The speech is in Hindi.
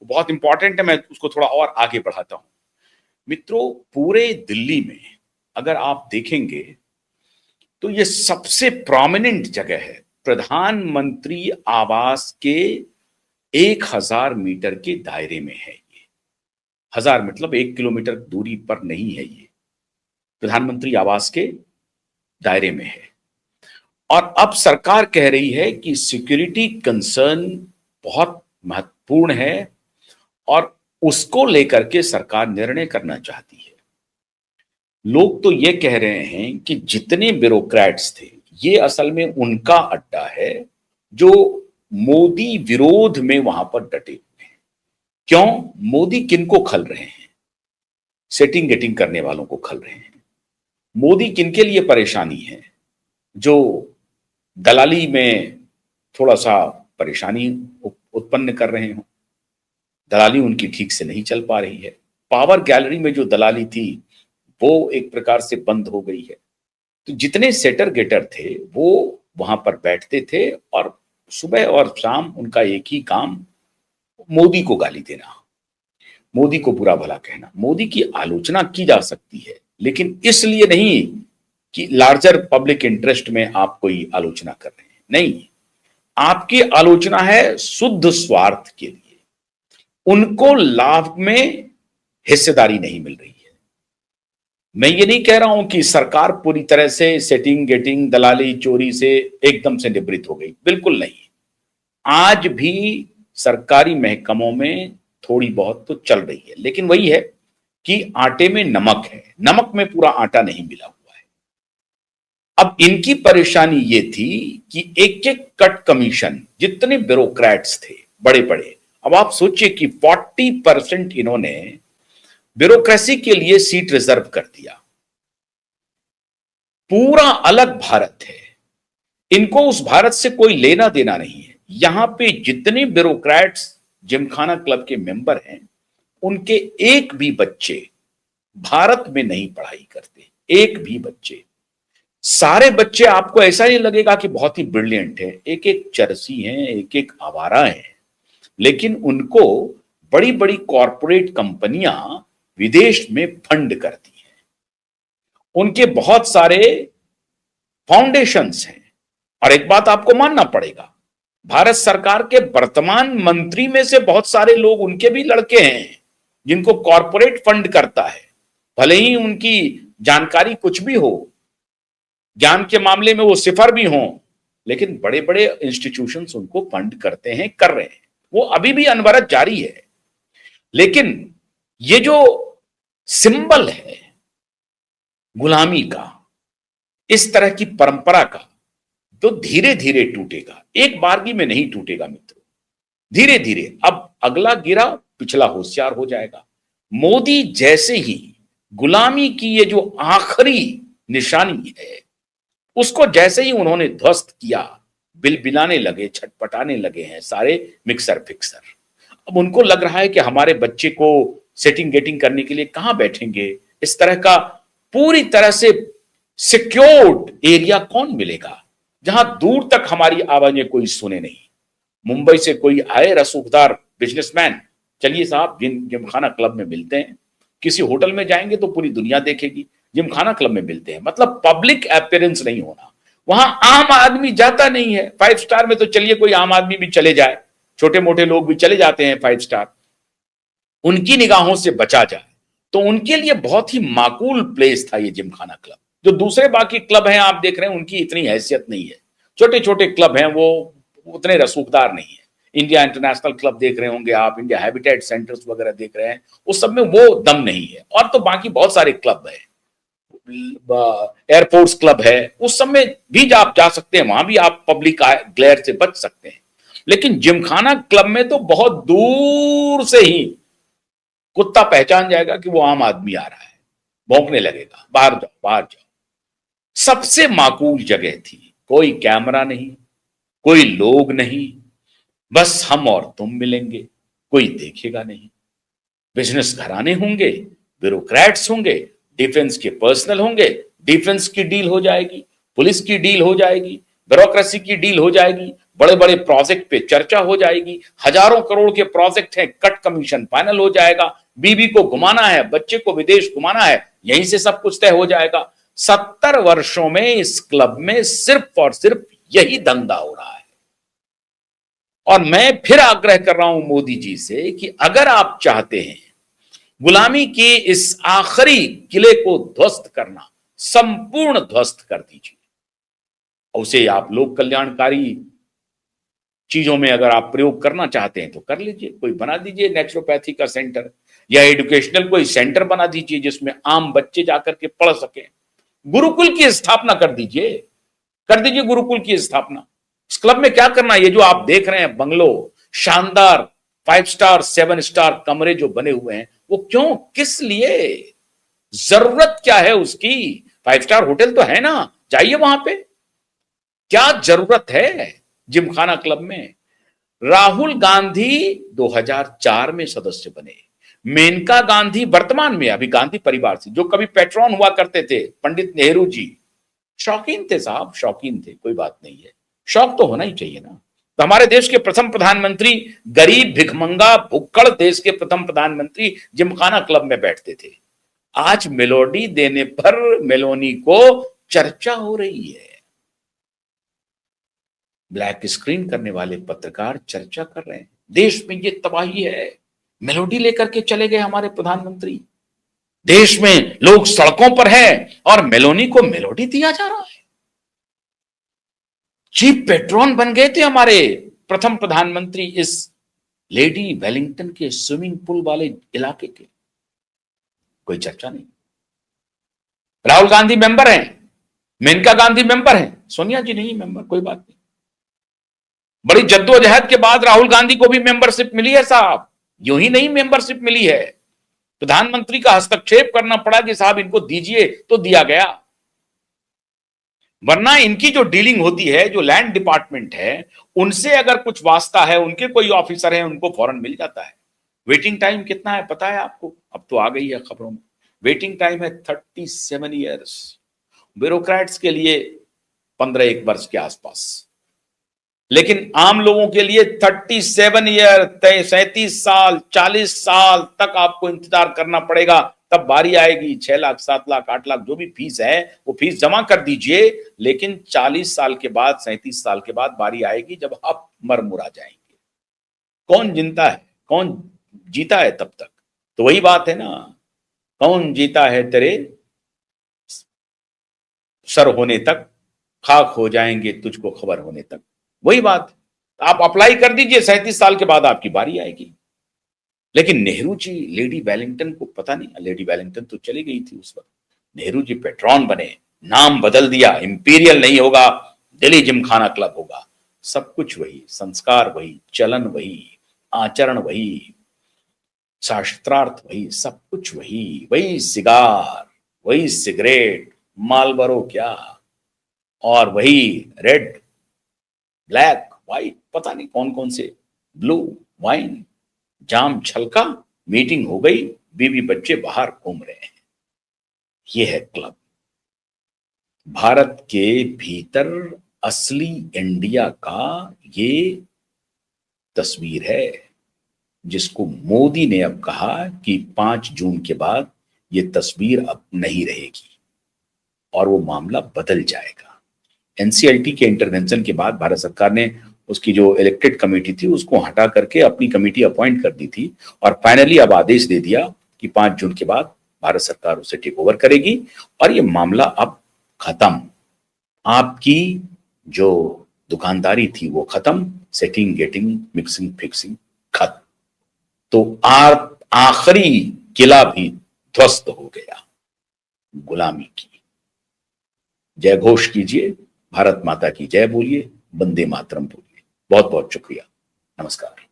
बहुत इंपॉर्टेंट है, मैं उसको थोड़ा और आगे बढ़ाता हूं। मित्रों, पूरे दिल्ली में अगर आप देखेंगे तो ये सबसे प्रोमिनेंट जगह है। प्रधानमंत्री आवास के 1000 मीटर के दायरे में है ये। 1000 मतलब 1 किलोमीटर दूरी पर नहीं है ये, प्रधानमंत्री आवास के दायरे में है। और अब सरकार कह रही है कि सिक्योरिटी कंसर्न बहुत महत्वपूर्ण है और उसको लेकर के सरकार निर्णय करना चाहती है। लोग तो ये कह रहे हैं कि जितने ब्यूरोक्रेट्स थे, ये असल में उनका अड्डा है जो मोदी विरोध में वहां पर डटे हुए हैं। क्यों? मोदी किनको खल रहे हैं? सेटिंग गेटिंग करने वालों को खल रहे हैं। मोदी किनके लिए परेशानी है? जो दलाली में थोड़ा सा परेशानी उत्पन्न कर रहे हो। दलाली उनकी ठीक से नहीं चल पा रही है। पावर गैलरी में जो दलाली थी वो एक प्रकार से बंद हो गई है। तो जितने सेटर गेटर थे वो वहां पर बैठते थे और सुबह और शाम उनका एक ही काम मोदी को गाली देना, मोदी को बुरा भला कहना। मोदी की आलोचना की जा सकती है, लेकिन इसलिए नहीं कि लार्जर पब्लिक इंटरेस्ट में आप कोई आलोचना कर रहे हैं। नहीं, आपकी आलोचना है शुद्ध स्वार्थ के लिए। उनको लाभ में हिस्सेदारी नहीं मिल रही है। मैं ये नहीं कह रहा हूं कि सरकार पूरी तरह से सेटिंग गेटिंग दलाली चोरी से एकदम से निवृत्त हो गई, बिल्कुल नहीं। आज भी सरकारी महकमों में थोड़ी बहुत तो चल रही है, लेकिन वही है कि आटे में नमक है, नमक में पूरा आटा नहीं मिला हुआ है। अब इनकी परेशानी ये थी कि एक एक कट कमीशन, जितने ब्यूरोक्रेट्स थे बड़े बड़े, अब आप सोचिए कि 40% इन्होंने ब्यूरोक्रेसी के लिए सीट रिजर्व कर दिया। पूरा अलग भारत है, इनको उस भारत से कोई लेना देना नहीं है। यहां पे जितने ब्यूरोक्रेट्स जिमखाना क्लब के मेंबर हैं, उनके एक भी बच्चे भारत में नहीं पढ़ाई करते, एक भी बच्चे। सारे बच्चे आपको ऐसा ही लगेगा कि बहुत ही ब्रिलियंट है, एक एक चरसी हैं, एक एक आवारा हैं, लेकिन उनको बड़ी बड़ी कॉरपोरेट कंपनियां विदेश में फंड करती हैं। उनके बहुत सारे फाउंडेशंस हैं। और एक बात आपको मानना पड़ेगा, भारत सरकार के वर्तमान मंत्री में से बहुत सारे लोग उनके भी लड़के हैं जिनको कॉरपोरेट फंड करता है। भले ही उनकी जानकारी कुछ भी हो, ज्ञान के मामले में वो सिफर भी हों, लेकिन बड़े बड़े इंस्टीट्यूशंस उनको फंड करते हैं, कर रहे हैं। वो अभी भी अनवरत जारी है। लेकिन ये जो सिंबल है गुलामी का, इस तरह की परंपरा का, तो धीरे धीरे टूटेगा, एक बारगी में नहीं टूटेगा मित्रों, धीरे धीरे। अब अगला गिरा पिछला होशियार हो जाएगा। मोदी जैसे ही गुलामी की ये जो आखिरी निशानी है, उसको जैसे ही उन्होंने ध्वस्त किया, बिलबिलाने लगे, छटपटाने लगे हैं सारे मिक्सर फिक्सर। अब उनको लग रहा है कि हमारे बच्चे को सेटिंग गेटिंग करने के लिए कहां बैठेंगे, इस तरह का पूरी तरह से सिक्योर्ड एरिया कौन मिलेगा जहां दूर तक हमारी आवाजें कोई सुने नहीं। मुंबई से कोई आए रसूखदार बिजनेसमैन, चलिए साहब जिमखाना क्लब में मिलते हैं। किसी होटल में जाएंगे तो पूरी दुनिया देखेगी, जिमखाना क्लब में मिलते हैं, मतलब पब्लिक अपीयरेंस नहीं होना। वहां आम आदमी जाता नहीं है। 5 स्टार में तो चलिए कोई आम आदमी भी चले जाए, छोटे मोटे लोग भी चले जाते हैं 5 स्टार, उनकी निगाहों से बचा जाए। तो उनके लिए बहुत ही माकूल प्लेस था ये जिमखाना क्लब। जो दूसरे बाकी क्लब हैं आप देख रहे हैं, उनकी इतनी हैसियत नहीं है। छोटे छोटे क्लब हैं, वो उतने रसूखदार नहीं है। इंडिया इंटरनेशनल क्लब देख रहे होंगे आप, इंडिया हैबिटेट सेंटर्स वगैरह देख रहे हैं, उस सब में वो दम नहीं है। और तो बाकी बहुत सारे क्लब है, एयरपोर्ट्स क्लब है, उस सब में भी आप जा सकते हैं, वहां भी आप पब्लिक ग्लेयर से बच सकते हैं। लेकिन जिमखाना क्लब में तो बहुत दूर से ही कुत्ता पहचान जाएगा कि वो आम आदमी आ रहा है, भौंकने लगेगा, बाहर जाओ बाहर जाओ। सबसे माकूल जगह थी, कोई कैमरा नहीं, कोई लोग नहीं, बस हम और तुम मिलेंगे, कोई देखेगा नहीं। बिजनेस घराने होंगे, ब्यूरोक्रेट्स होंगे, डिफेंस के पर्सनल होंगे, डिफेंस की डील हो जाएगी, पुलिस की डील हो जाएगी, ब्यूरोक्रेसी की डील हो जाएगी, बड़े बड़े प्रोजेक्ट पे चर्चा हो जाएगी, हजारों करोड़ के प्रोजेक्ट हैं, कट कमीशन फाइनल हो जाएगा, बीबी को घुमाना है, बच्चे को विदेश घुमाना है, यहीं से सब कुछ तय हो जाएगा। 70 वर्षों में इस क्लब में सिर्फ और सिर्फ यही धंधा हो रहा है। और मैं फिर आग्रह कर रहा हूं मोदी जी से कि अगर आप चाहते हैं गुलामी के इस आखिरी किले को ध्वस्त करना, संपूर्ण ध्वस्त कर दीजिए। उसे आप लोक कल्याणकारी चीजों में अगर आप प्रयोग करना चाहते हैं तो कर लीजिए, कोई बना दीजिए नेचुरोपैथी का सेंटर, या एजुकेशनल कोई सेंटर बना दीजिए जिसमें आम बच्चे जाकर के पढ़ सके। गुरुकुल की स्थापना कर दीजिए गुरुकुल की स्थापना। इस क्लब में क्या करना, ये जो आप देख रहे हैं बंगलो, शानदार 5 स्टार 7 स्टार कमरे जो बने हुए हैं, वो क्यों, किस लिए, जरूरत क्या है उसकी? 5 स्टार होटल तो है ना, जाइए वहां पे, क्या जरूरत है जिमखाना क्लब में? राहुल गांधी 2004 में सदस्य बने, मेनका गांधी वर्तमान में अभी गांधी परिवार से, जो कभी पेट्रॉन हुआ करते थे, पंडित नेहरू जी शौकीन थे साहब, शौकीन थे, कोई बात नहीं है, शौक तो होना ही चाहिए ना। तो हमारे देश के प्रथम प्रधानमंत्री, गरीब भिखमंगा भुक्कड़ देश के प्रथम प्रधानमंत्री जिमखाना क्लब में बैठते थे। आज मेलोडी देने पर मेलोनी को चर्चा हो रही है, ब्लैक स्क्रीन करने वाले पत्रकार चर्चा कर रहे हैं, देश में ये तबाही है। मेलोडी लेकर के चले गए हमारे प्रधानमंत्री, देश में लोग सड़कों पर हैं और मेलोनी को मेलोडी दिया जा रहा है। चीफ पेट्रॉन बन गए थे हमारे प्रथम प्रधानमंत्री इस लेडी वेलिंगटन के स्विमिंग पूल वाले इलाके के, कोई चर्चा नहीं। राहुल गांधी मेंबर हैं, मेनका गांधी मेंबर हैं, सोनिया जी नहीं मेंबर, कोई बात नहीं। बड़ी जद्दोजहद के बाद राहुल गांधी को भी मेंबरशिप मिली है साहब, यूं ही नहीं मेंबरशिप मिली है, प्रधानमंत्री का हस्तक्षेप करना पड़ा कि साहब इनको दीजिए, तो दिया गया। वरना इनकी जो डीलिंग होती है, जो लैंड डिपार्टमेंट है, उनसे अगर कुछ वास्ता है, उनके कोई ऑफिसर है, उनको फौरन मिल जाता है। वेटिंग टाइम कितना है पता है आपको? अब तो आ गई है खबरों में, वेटिंग टाइम है 37 ईयर्स, ब्यूरोक्रेट्स के लिए 15-1 वर्ष के आसपास, लेकिन आम लोगों के लिए 37 ईयर, 37 साल, 40 साल तक आपको इंतजार करना पड़ेगा, तब बारी आएगी। 6 लाख 7 लाख 8 लाख जो भी फीस है वो फीस जमा कर दीजिए, लेकिन 40 साल के बाद, 37 साल के बाद बारी आएगी जब आप मर मुरा जाएंगे। कौन जीता है, कौन जीता है तब तक? तो वही बात है ना, कौन जीता है तेरे सर होने तक, खाक हो जाएंगे तुझको खबर होने तक, वही बात। आप अप्लाई कर दीजिए, 37 साल के बाद आपकी बारी आएगी। लेकिन नेहरू जी, लेडी वेलिंगटन को पता नहीं, लेडी वेलिंगटन तो चली गई थी उस वक्त, नेहरू जी पेट्रॉन बने, नाम बदल दिया, इंपीरियल नहीं होगा, दिल्ली जिमखाना क्लब होगा। सब कुछ वही, संस्कार वही, चलन वही, आचरण वही, शास्त्रार्थ वही, सब कुछ वही, वही सिगार, वही सिगरेट, मालबरो क्या, और वही रेड ब्लैक व्हाइट, पता नहीं कौन कौन से, ब्लू वाइन, जाम छलका, मीटिंग हो गई, बीवी बच्चे बाहर घूम रहे हैं। ये है क्लब। भारत के भीतर असली इंडिया का ये तस्वीर है, जिसको मोदी ने अब कहा कि 5 जून के बाद ये तस्वीर अब नहीं रहेगी और वो मामला बदल जाएगा। एनसीएलटी के इंटरवेंशन के बाद भारत सरकार ने उसकी जो इलेक्टेड कमेटी थी उसको हटा करके अपनी कमेटी अपॉइंट कर दी थी, और फाइनली अब आदेश दे दिया कि 5 जून के बाद भारत सरकार उसे टेक ओवर करेगी और ये मामला अब खत्म। आपकी जो दुकानदारी थी वो खत्म, सेटिंग गेटिंग मिक्सिंग फिक्सिंग खत्म। तो आखिरी किला भी ध्वस्त हो गया गुलामी की। जय घोष कीजिए, भारत माता की जय बोलिए, वंदे मातरम बोलिए। बहुत बहुत शुक्रिया, नमस्कार।